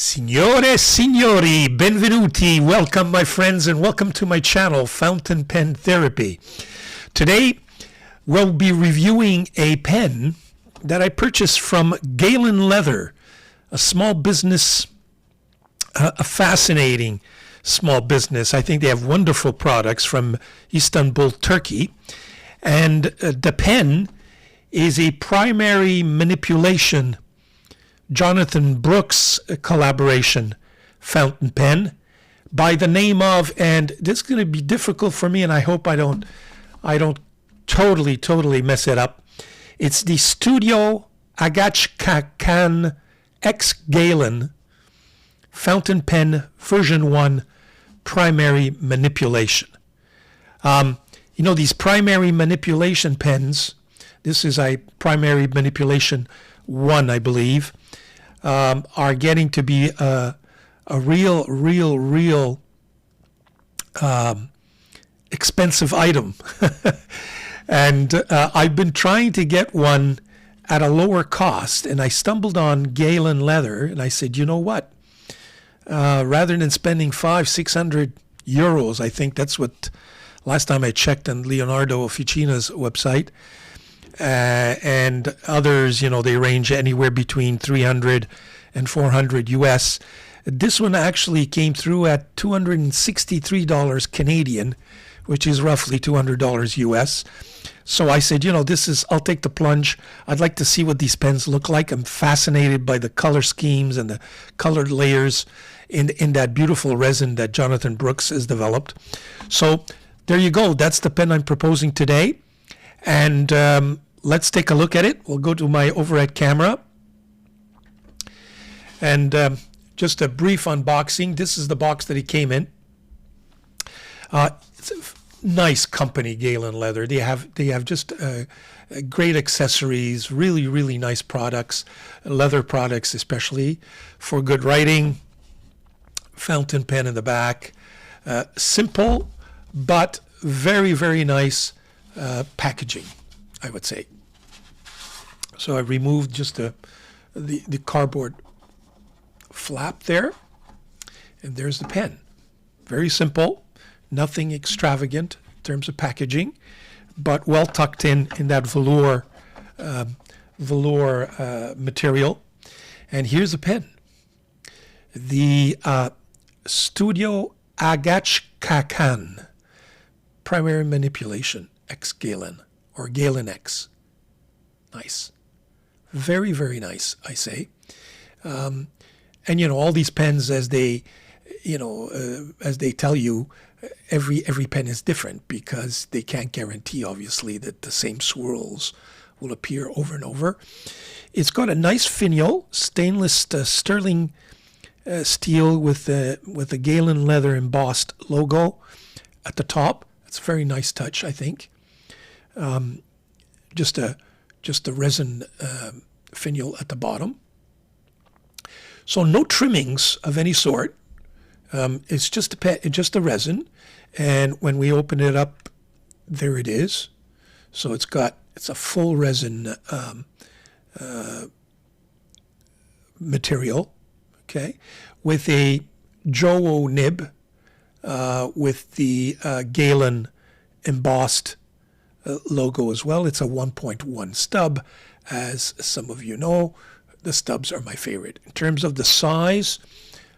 Signore e signori, benvenuti, welcome my friends, and welcome to my channel, Fountain Pen Therapy. Today, we'll be reviewing a pen that I purchased from Galen Leather, a small business, a fascinating small business. I think they have wonderful products from Istanbul, Turkey. And the pen is a primary manipulation Jonathan Brooks collaboration fountain pen by the name of, and this is going to be difficult for me, and I hope I don't totally mess it up. It's the STUDYO AGACKAKAN X Galen fountain pen version 1 primary manipulation. You know, these primary manipulation pens, this is a primary manipulation 1, I believe, are getting to be a real expensive item. And I've been trying to get one at a lower cost, and I stumbled on Galen Leather, and I said, you know what? Rather than spending 500-600 euros, I think that's what last time I checked on Leonardo Officina's website, and others, you know, they range anywhere between 300 and 400 US. This one actually came through at $263 Canadian, which is roughly $200 US. So I said, you know, I'll take the plunge. I'd like to see what these pens look like. I'm fascinated by the color schemes and the colored layers in that beautiful resin that Jonathan Brooks has developed. So there you go. That's the pen I'm proposing today. And let's take a look at it. We'll go to my overhead camera. And just a brief unboxing. This is the box that it came in. It's a nice company, Galen Leather. They have just great accessories, really nice products, leather products especially, for good writing. Fountain pen in the back. Simple, but very nice packaging, I would say. So I removed just the cardboard flap there, and there's the pen. Very simple, nothing extravagant in terms of packaging, but well tucked in that velour material. And here's the pen, the STUDYO AGACKAKAN Primary Manipulation X Galen, or Galen X. Nice. Very nice, I say. And, you know, all these pens, as they tell you, every pen is different because they can't guarantee, obviously, that the same swirls will appear over and over. It's got a nice finial, stainless sterling steel with the Galen Leather embossed logo at the top. It's a very nice touch, I think. Just the resin finial at the bottom. So no trimmings of any sort. It's just a resin, and when we open it up, there it is. So it's a full resin material, okay, with a Jowo nib with the Galen embossed logo as well. It's a 1.1 stub, as some of you know. The stubs are my favorite. In terms of the size,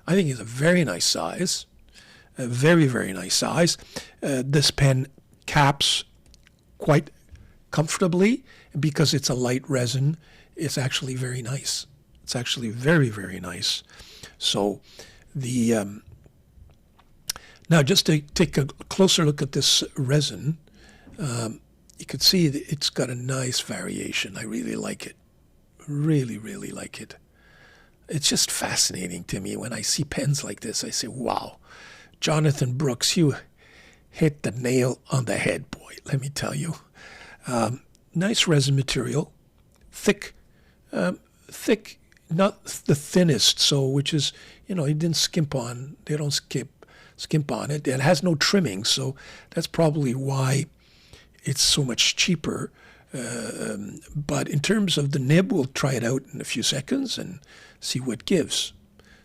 I think it's a very nice size, a very nice size. This pen caps quite comfortably, because it's a light resin. It's actually very nice. It's actually very nice. So now just to take a closer look at this resin, you could see that it's got a nice variation. I really like it. Really like it. It's just fascinating to me when I see pens like this. I say, wow, Jonathan Brooks, you hit the nail on the head, boy, let me tell you. Nice resin material, thick, not the thinnest, so which is, you know, it didn't skimp on. They don't skimp on it. It has no trimming, so that's probably why it's so much cheaper. But in terms of the nib, we'll try it out in a few seconds and see what gives.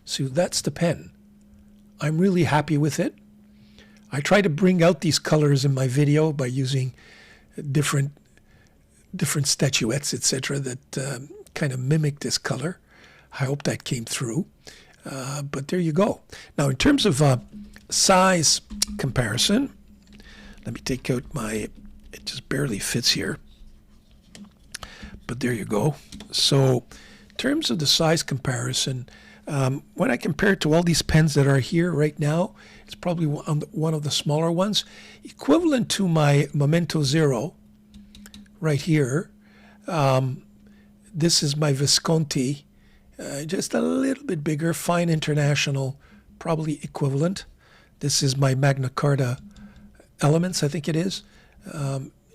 So that's the pen. I'm really happy with it. I try to bring out these colors in my video by using different statuettes, etc., that kind of mimic this color. I hope that came through. But there you go. Now, in terms of size comparison, let me take out my, it just barely fits here. But there you go. So in terms of the size comparison, when I compare it to all these pens that are here right now, it's probably one of the smaller ones, equivalent to my Memento Zero right here. This is my Visconti, just a little bit bigger, Fine International, probably equivalent. This is my Magna Carta Elements, I think it is,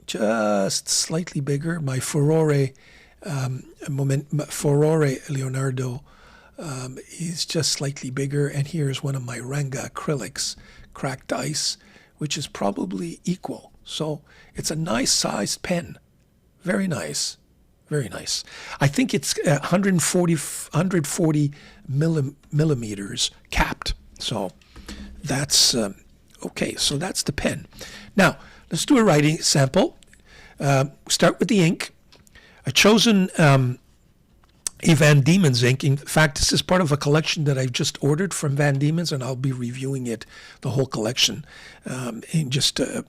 just slightly bigger. My Furore Leonardo is just slightly bigger, and here's one of my Ranga acrylics, cracked ice, which is probably equal. So it's a nice sized pen, very nice, very nice. I think it's 140 millimeters capped. So that's okay. So that's the pen. Now let's do a writing sample. Start with the ink. I've chosen a Van Diemen's ink. In fact, this is part of a collection that I've just ordered from Van Diemen's, and I'll be reviewing it, the whole collection, in just a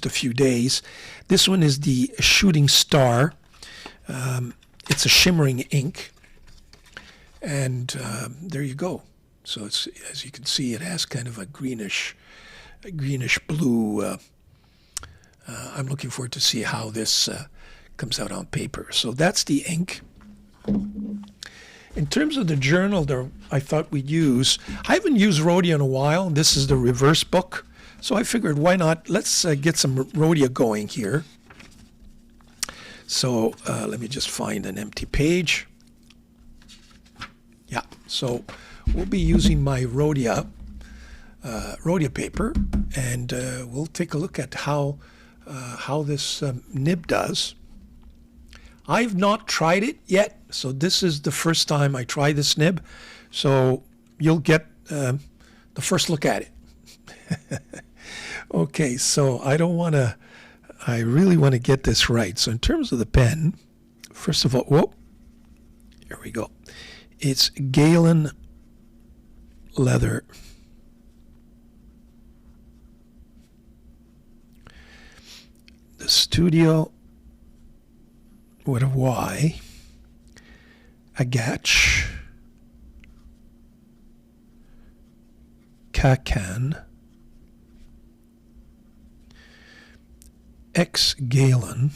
few days. This one is the Shooting Star. It's a shimmering ink, and there you go. So it's, as you can see, it has kind of a greenish blue. I'm looking forward to see how this comes out on paper. So that's the ink. In terms of the journal that I thought we'd use, I haven't used Rhodia in a while. This is the reverse book. So I figured, why not? Let's get some Rhodia going here. So let me just find an empty page. Yeah, so we'll be using my Rhodia paper, and we'll take a look at how this nib does. I've not tried it yet, so this is the first time I try this nib. So you'll get the first look at it. Okay, so I really want to get this right. So in terms of the pen, first of all, whoa, here we go. It's Galen Leather. The Studio with a Y, AGACKAKAN, X Galen,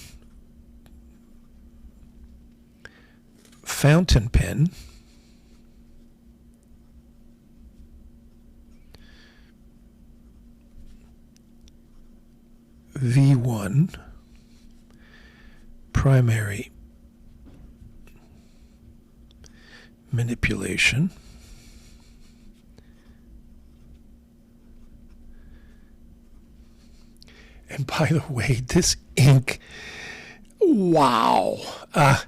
fountain pen, V1 primary manipulation, and by the way, this ink, wow. I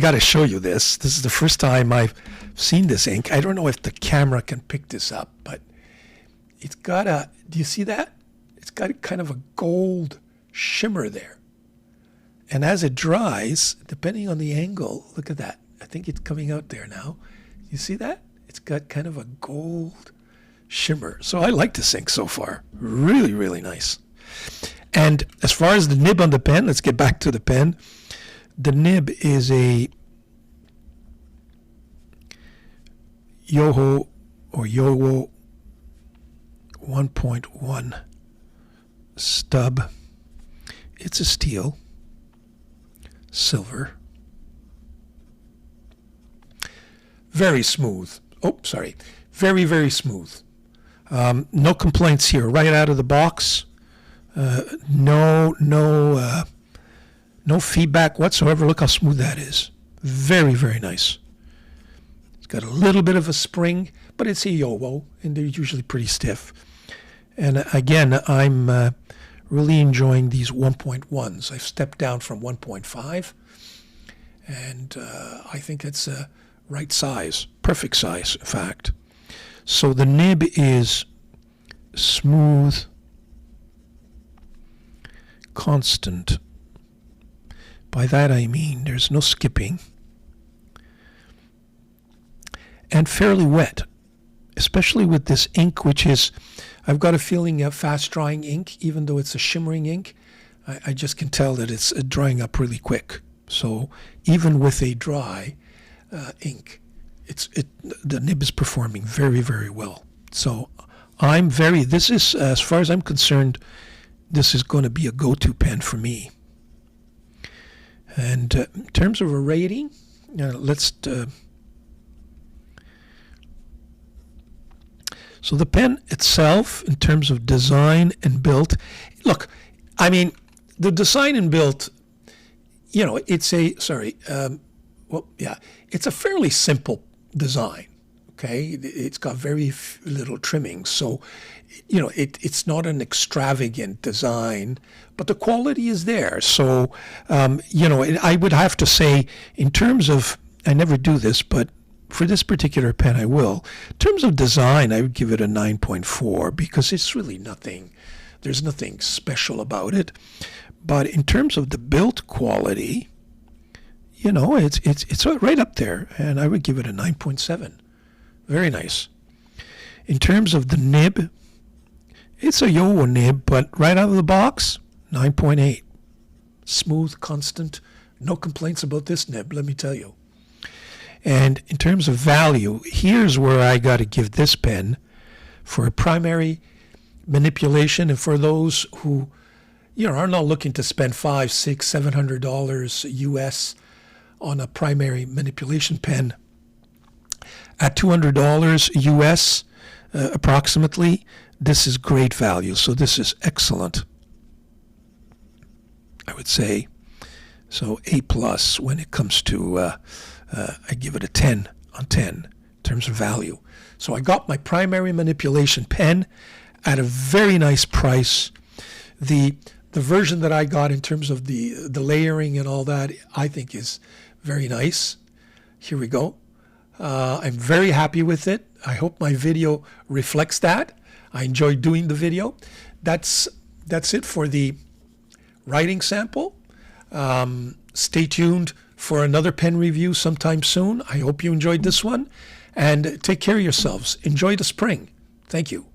got to show you this. This is the first time I've seen this ink. I don't know if the camera can pick this up, but it's got a, do you see that? It's got kind of a gold shimmer there. And as it dries, depending on the angle, look at that. I think it's coming out there now. You see that? It's got kind of a gold shimmer. So I like this ink so far. Really, really nice. And as far as the nib on the pen, let's get back to the pen. The nib is a Yoho or Yowo 1.1 stub. It's a steel, silver, very smooth. Oh, sorry, very, very smooth. No complaints here. Right out of the box, no feedback whatsoever. Look how smooth that is. Very, very nice. It's got a little bit of a spring, but it's a Yowo, and they're usually pretty stiff. And again, I'm really enjoying these 1.1s. I've stepped down from 1.5, and I think it's a right size, perfect size, in fact. So the nib is smooth, constant. By that I mean there's no skipping, and fairly wet, especially with this ink, which is, I've got a feeling of fast drying ink, even though it's a shimmering ink. I just can tell that it's drying up really quick. So even with a dry ink, the nib is performing very, very well. So this is, as far as I'm concerned, this is going to be a go-to pen for me. And in terms of a rating, so the pen itself, in terms of design and build, look, I mean, the design and build, it's it's a fairly simple design. Okay, it's got very little trimmings, so it's not an extravagant design, but the quality is there. So I would have to say, in terms of, I never do this, but for this particular pen I will. In terms of design, I would give it a 9.4 because it's really nothing. There's nothing special about it. But in terms of the build quality, it's right up there, and I would give it a 9.7. Very nice. In terms of the nib, it's a Yowo nib, but right out of the box, 9.8. Smooth, constant, no complaints about this nib, let me tell you. And in terms of value, here's where I got to give this pen for a primary manipulation, and for those who are not looking to spend $500, $600, $700 US on a primary manipulation pen. At $200 US, approximately, this is great value. So this is excellent, I would say. So A+ when it comes to, I give it a 10 on 10 in terms of value. So I got my primary manipulation pen at a very nice price. The version that I got in terms of the layering and all that, I think is very nice. Here we go. I'm very happy with it. I hope my video reflects that. I enjoyed doing the video. That's it for the writing sample. Stay tuned for another pen review sometime soon. I hope you enjoyed this one, and take care of yourselves. Enjoy the spring. Thank you.